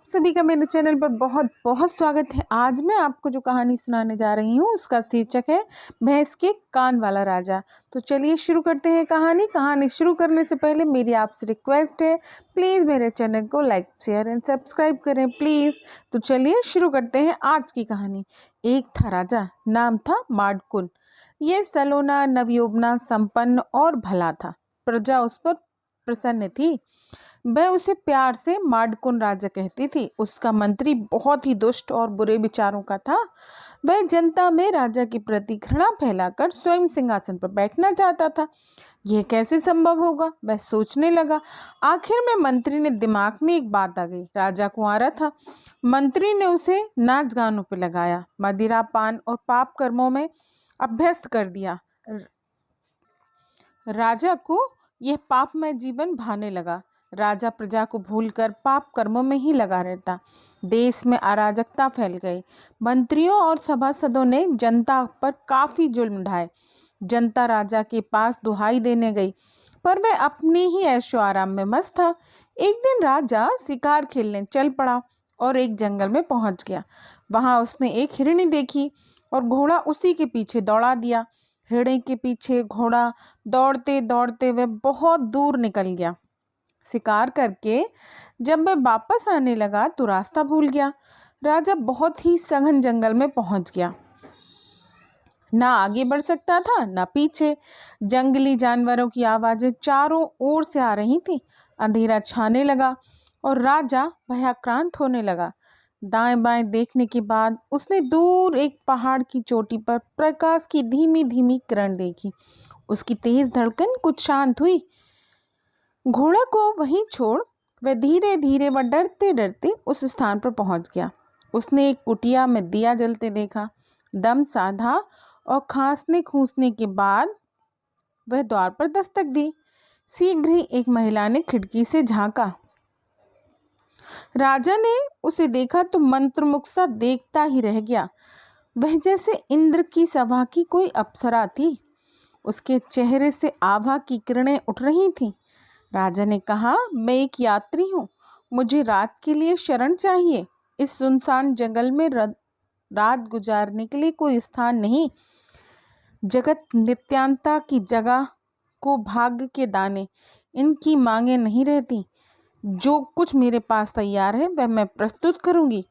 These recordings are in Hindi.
सभी का मेरे चैनल पर बहुत बहुत स्वागत है। आज मैं आपको जो कहानी सुनाने जा रही हूँ उसका शीर्षक है भैंस के कान वाला राजा। तो चलिए शुरू करते हैं कहानी शुरू करने से पहले मेरी आपसे रिक्वेस्ट है, प्लीज़ मेरे चैनल को लाइक शेयर एंड सब्सक्राइब करें प्लीज़। तो चलिए शुरू करते हैं आज की कहानी। एक था राजा, नाम था माडकुन। ये सलोना, नवयौवना, संपन्न और भला था। प्रजा उस पर प्रसन्न थी। वह उसे प्यार से माडकुन राजा कहती थी। उसका मंत्री बहुत ही दुष्ट और बुरे विचारों का था। वह जनता में राजा के प्रति घृणा फैलाकर स्वयं सिंहासन पर बैठना चाहता था। यह कैसे संभव होगा, वह सोचने लगा। आखिर में मंत्री ने दिमाग में एक बात आ गई। राजा कुंवारा था। मंत्री ने उसे नाच गानों पर लगाया, मदिरा पान और पाप कर्मों में अभ्यस्त कर दिया। राजा को यह पापमय जीवन भाने लगा। राजा प्रजा को भूलकर पाप कर्मों में ही लगा रहता। देश में अराजकता फैल गई। मंत्रियों और सभासदों ने जनता पर काफी जुल्म ढाए। जनता राजा के पास दुहाई देने गई, पर वह अपनी ही ऐशो आराम में मस्त था। एक दिन राजा शिकार खेलने चल पड़ा और एक जंगल में पहुंच गया। वहां उसने एक हिरनी देखी और घोड़ा उसी के पीछे दौड़ा दिया। हिरनी के पीछे घोड़ा दौड़ते दौड़ते वह बहुत दूर निकल गया। शिकार करके जब वह वापस आने लगा तो रास्ता भूल गया। राजा बहुत ही सघन जंगल में पहुंच गया। ना आगे बढ़ सकता था ना पीछे। जंगली जानवरों की आवाजें चारों ओर से आ रही थी। अंधेरा छाने लगा और राजा भयाक्रांत होने लगा। दाएं बाएं देखने के बाद उसने दूर एक पहाड़ की चोटी पर प्रकाश की धीमी धीमी किरण देखी। उसकी तेज धड़कन कुछ शांत हुई। घोड़ा को वहीं छोड़ वह धीरे धीरे व डरते डरते उस स्थान पर पहुंच गया। उसने एक कुटिया में दिया जलते देखा। दम साधा और खांसने खूंसने के बाद वह द्वार पर दस्तक दी। शीघ्र ही एक महिला ने खिड़की से झांका। राजा ने उसे देखा तो मंत्रमुग्ध सा देखता ही रह गया। वह जैसे इंद्र की सभा की कोई अप्सरा थी। उसके चेहरे से आभा की किरणें उठ रही थीं। राजा ने कहा, मैं एक यात्री हूँ, मुझे रात के लिए शरण चाहिए। इस सुनसान जंगल में रात गुजारने के लिए कोई स्थान नहीं। जगत नित्यांता की जगह को भाग्य के दाने, इनकी मांगे नहीं रहती। जो कुछ मेरे पास तैयार है वह मैं प्रस्तुत करूंगी,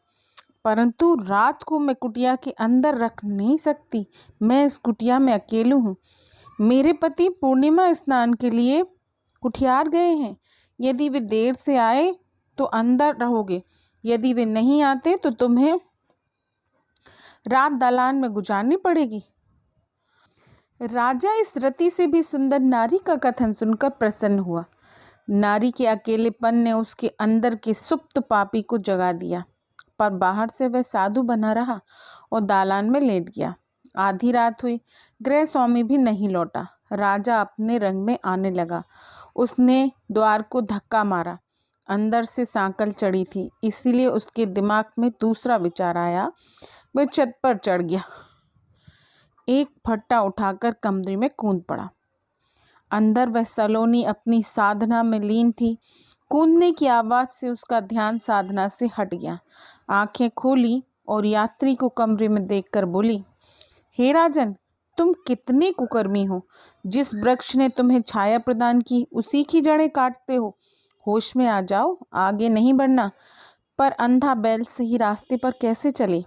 परंतु रात को मैं कुटिया के अंदर रख नहीं सकती। मैं इस कुटिया में अकेली हूँ। मेरे पति पूर्णिमा स्नान के लिए कुठियार गए हैं। यदि वे देर से आए तो अंदर रहोगे, यदि वे नहीं आते तो तुम्हें रात दालान में गुजारनी पड़ेगी। राजा इस रति से भी सुंदर नारी का कथन सुनकर प्रसन्न हुआ। नारी के अकेलेपन ने उसके अंदर के सुप्त पापी को जगा दिया, पर बाहर से वह साधु बना रहा और दालान में लेट गया। आधी रात हुई, गृह स्वामी भी नहीं लौटा। राजा अपने रंग में आने लगा। उसने द्वार को धक्का मारा। अंदर से सांकल चढ़ी थी, इसीलिए उसके दिमाग में दूसरा विचार आया। वह छत पर चढ़ गया। एक फट्टा उठाकर कमरे में कूद पड़ा। अंदर वह सलोनी अपनी साधना में लीन थी। कूदने की आवाज से उसका ध्यान साधना से हट गया। आंखें खोली और यात्री को कमरे में देखकर बोली, हे राजन, तुम कितने कुकर्मी हो। जिस वृक्ष ने तुम्हें छाया प्रदान की उसी की जड़ें काटते हो। होश में आ जाओ, आगे नहीं बढ़ना। पर अंधा बैल सही रास्ते पर कैसे चले।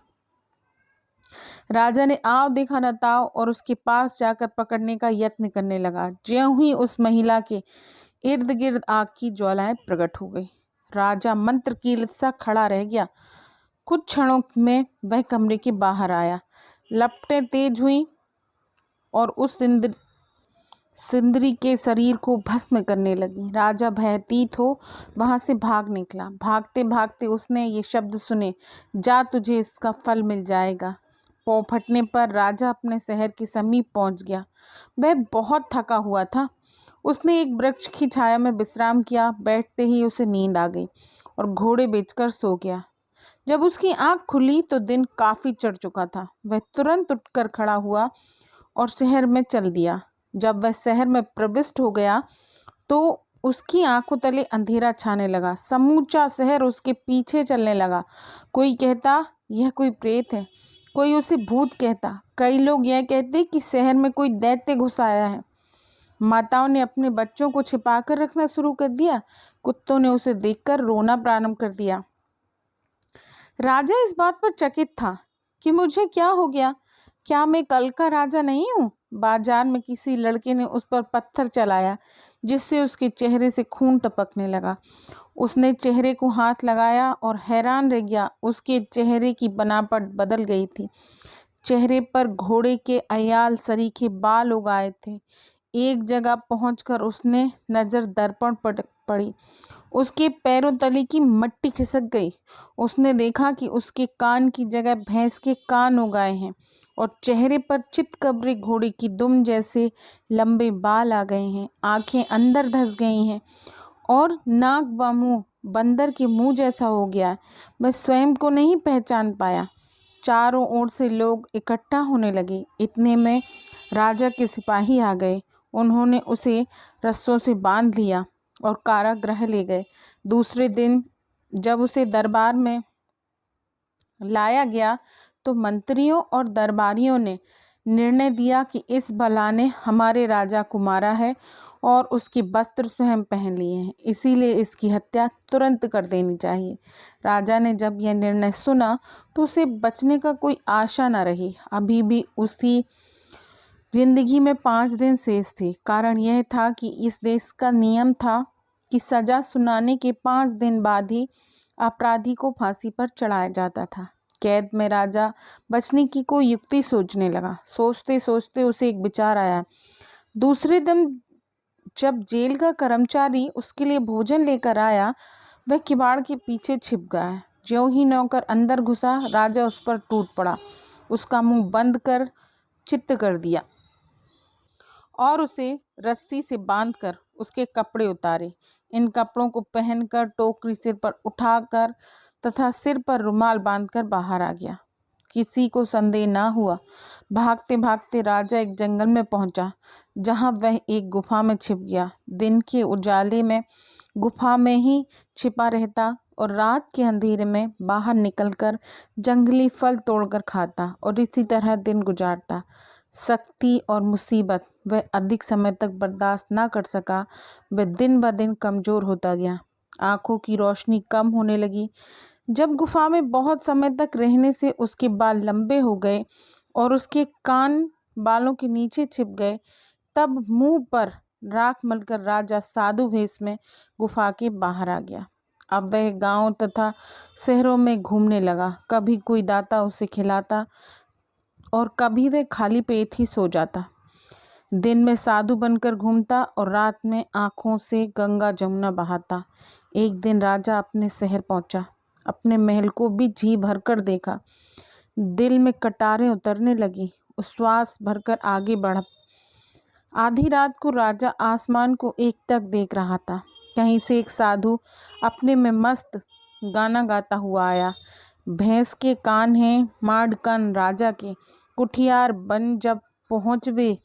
राजा ने आव देखा न ताव और उसके पास जाकर पकड़ने का यत्न करने लगा। ज्यों ही उस महिला के इर्द गिर्द आग की ज्वालाएं प्रकट हो गई। राजा मंत्र कीलित सा खड़ा रह गया। कुछ क्षणों में वह कमरे के बाहर आया। लपटें तेज हुई और उस सिंदरी के शरीर को भस्म करने लगी। राजा भयभीत हो वहां से भाग निकला। भागते भागते उसने ये शब्द सुने, जा तुझे इसका फल मिल जाएगा। पौ फटने पर राजा अपने शहर के समीप पहुंच गया। वह बहुत थका हुआ था। उसने एक वृक्ष की छाया में विश्राम किया। बैठते ही उसे नींद आ गई और घोड़े बेचकर सो गया। जब उसकी आंख खुली तो दिन काफी चढ़ चुका था। वह तुरंत उठकर खड़ा हुआ और शहर में चल दिया। जब वह शहर में प्रविष्ट हो गया तो उसकी आंखों तले अंधेरा छाने लगा। समूचा शहर उसके पीछे चलने लगा। कोई कहता यह कोई प्रेत है, कोई उसे भूत कहता। कई लोग यह कहते कि शहर में कोई दैत्य घुस आया है। माताओं ने अपने बच्चों को छिपाकर रखना शुरू कर दिया। कुत्तों ने उसे देखकर रोना प्रारंभ कर दिया। राजा इस बात पर चकित था कि मुझे क्या हो गया? क्या मैं कल का राजा नहीं हूँ? बाजार में किसी लड़के ने उस पर पत्थर चलाया, जिससे उसके चेहरे से खून टपकने लगा। उसने चेहरे को हाथ लगाया और हैरान रह गया। उसके चेहरे की बनावट बदल गई थी। चेहरे पर घोड़े के अयाल सरीखे बाल उगाए थे। एक जगह पहुंचकर उसने नजर दर्पण पर पड़ी। उसके पैरों तले की मट्टी खिसक गई। उसने देखा कि उसके कान की जगह भैंस के कान उगाए हैं और चेहरे पर चितकबरे घोड़े की दुम जैसे लंबे बाल आ गए हैं। आंखें अंदर धंस गई हैं और नाक व मुंह बंदर के मुंह जैसा हो गया। वह स्वयं को नहीं पहचान पाया। चारों ओर से लोग इकट्ठा होने लगे। इतने में राजा के सिपाही आ गए। उन्होंने उसे रस्सों से बांध लिया और कारागृह ले गए। दूसरे दिन जब उसे दरबार में लाया गया तो मंत्रियों और दरबारियों ने निर्णय दिया कि इस बला ने हमारे राजा को मारा है और उसके वस्त्र स्वयं पहन लिए हैं, इसीलिए इसकी हत्या तुरंत कर देनी चाहिए। राजा ने जब यह निर्णय सुना तो उसे बचने का कोई आशा न रही। अभी भी उसकी जिंदगी में 5 दिन शेष थे। कारण यह था कि इस देश का नियम था कि सजा सुनाने के 5 दिन बाद ही अपराधी को फांसी पर चढ़ाया जाता था। कैद में राजा बचने की कोई युक्ति सोचने लगा। सोचते सोचते उसे एक विचार आया। दूसरे दिन जब जेल का कर्मचारी उसके लिए भोजन लेकर आया, वह किवाड़ के पीछे छिप गया। ज्यों ही नौकर अंदर घुसा, राजा उस पर टूट पड़ा, उसका मुंह बंद कर चित्त कर दिया और उसे रस्सी से बांधकर उसके कपड़े उतारे। इन कपड़ों को पहनकर टोकरी सिर पर उठाकर तथा सिर पर रुमाल बांधकर बाहर आ गया। किसी को संदेह ना हुआ। भागते भागते राजा एक जंगल में पहुंचा, जहां वह एक गुफा में छिप गया। दिन के उजाले में गुफा में ही छिपा रहता और रात के अंधेरे में बाहर निकलकर जंगली फल तोड़कर खाता और इसी तरह दिन गुजारता। सख्ती और मुसीबत वह अधिक समय तक बर्दाश्त ना कर सका। वह दिन ब दिन कमज़ोर होता गया। आंखों की रोशनी कम होने लगी। जब गुफा में बहुत समय तक रहने से उसके बाल लंबे हो गए और उसके कान बालों के नीचे छिप गए, तब मुंह पर राख मलकर राजा साधु भेष में गुफा के बाहर आ गया। अब वह गांव तथा शहरों में घूमने लगा। कभी कोई दाता उसे खिलाता और कभी वह खाली पेट ही सो जाता। दिन में साधु बनकर घूमता और रात में आँखों से गंगा जमुना बहाता। एक दिन राजा अपने शहर पहुंचा। अपने महल को भी जी भरकर देखा। दिल में कटारें उतरने लगी। उच्छ्वास भरकर आगे बढ़ा। आधी रात को राजा आसमान को एकटक देख रहा था। कहीं से एक साधु अपने में मस्त गाना गाता हुआ आया। भैंस के कान हैं माड़ कान राजा के, कुठियार बन जब पहुँचवे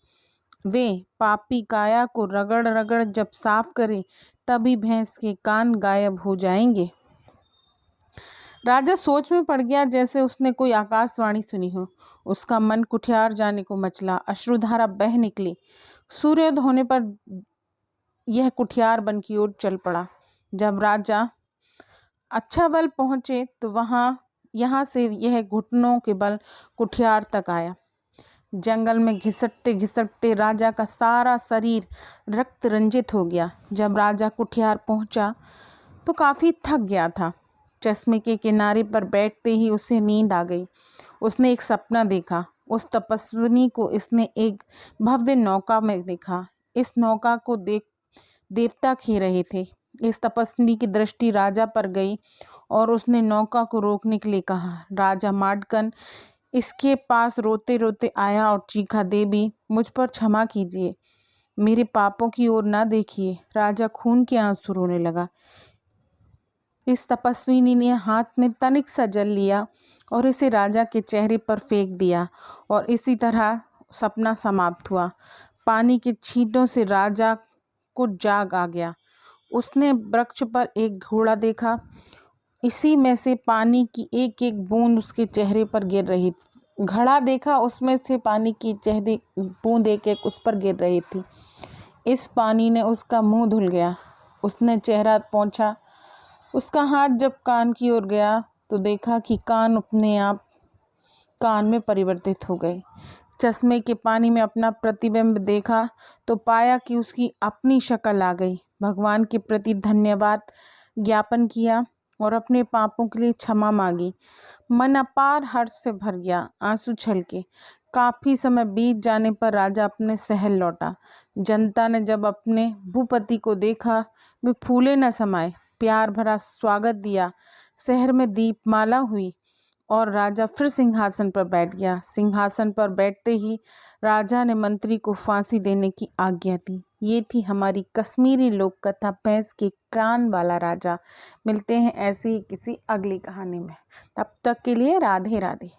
वे पापी काया को रगड़ रगड़ जब साफ करे, तभी भैंस के कान गायब हो जाएंगे। राजा सोच में पड़ गया, जैसे उसने कोई आकाशवाणी सुनी हो। उसका मन कुठियार जाने को मचला। अश्रुधारा बह निकली। सूर्योदय होने पर यह कुठियार बन की ओर चल पड़ा। जब राजा अच्छा बल पहुंचे तो यहाँ से यह घुटनों के बल कुठियार तक आया। जंगल में घिसटते घिसटते राजा का सारा शरीर रक्त रंजित हो गया। जब राजा कुठियार पहुंचा तो काफ़ी थक गया था। चश्मे के किनारे पर बैठते ही उसे नींद आ गई। उसने एक सपना देखा। उस तपस्विनी को इसने एक भव्य नौका में देखा। इस नौका को देख देवता खे रहे थे। इस तपस्विनी की दृष्टि राजा पर गई और उसने नौका को रोकने के लिए कहा। राजा माडकन इसके पास रोते रोते आया और चीखा, देवी मुझ पर क्षमा कीजिए, मेरे पापों की ओर ना देखिए। राजा खून के आंसू रोने लगा। इस तपस्विनी ने हाथ में तनिक सा जल लिया और इसे राजा के चेहरे पर फेंक दिया और इसी तरह सपना समाप्त हुआ। पानी के छींटों से राजा को जाग आ गया। उसने वृक्ष पर एक घोड़ा देखा। इसी में से पानी की एक एक बूंद उसके चेहरे पर गिर रही थी। घड़ा देखा, उसमें से पानी की चेहरे बूंद एक एक उस पर गिर रही थी। इस पानी ने उसका मुंह धुल गया। उसने चेहरा पोंछा। उसका हाथ जब कान की ओर गया तो देखा कि कान अपने आप कान में परिवर्तित हो गए। चश्मे के पानी में अपना प्रतिबिंब देखा तो पाया कि उसकी अपनी शक्ल आ गई। भगवान के प्रति धन्यवाद ज्ञापन किया और अपने पापों के लिए क्षमा मांगी। मन अपार हर्ष से भर गया, आंसू छलके। काफी समय बीत जाने पर राजा अपने शहर लौटा। जनता ने जब अपने भूपति को देखा, वे फूले न समाये, प्यार भरा स्वागत दिया। शहर में दीपमाला हुई और राजा फिर सिंहासन पर बैठ गया। सिंहासन पर बैठते ही राजा ने मंत्री को फांसी देने की आज्ञा दी। ये थी हमारी कश्मीरी लोक कथा भैंस के कान वाला राजा। मिलते हैं ऐसी ही किसी अगली कहानी में। तब तक के लिए राधे राधे।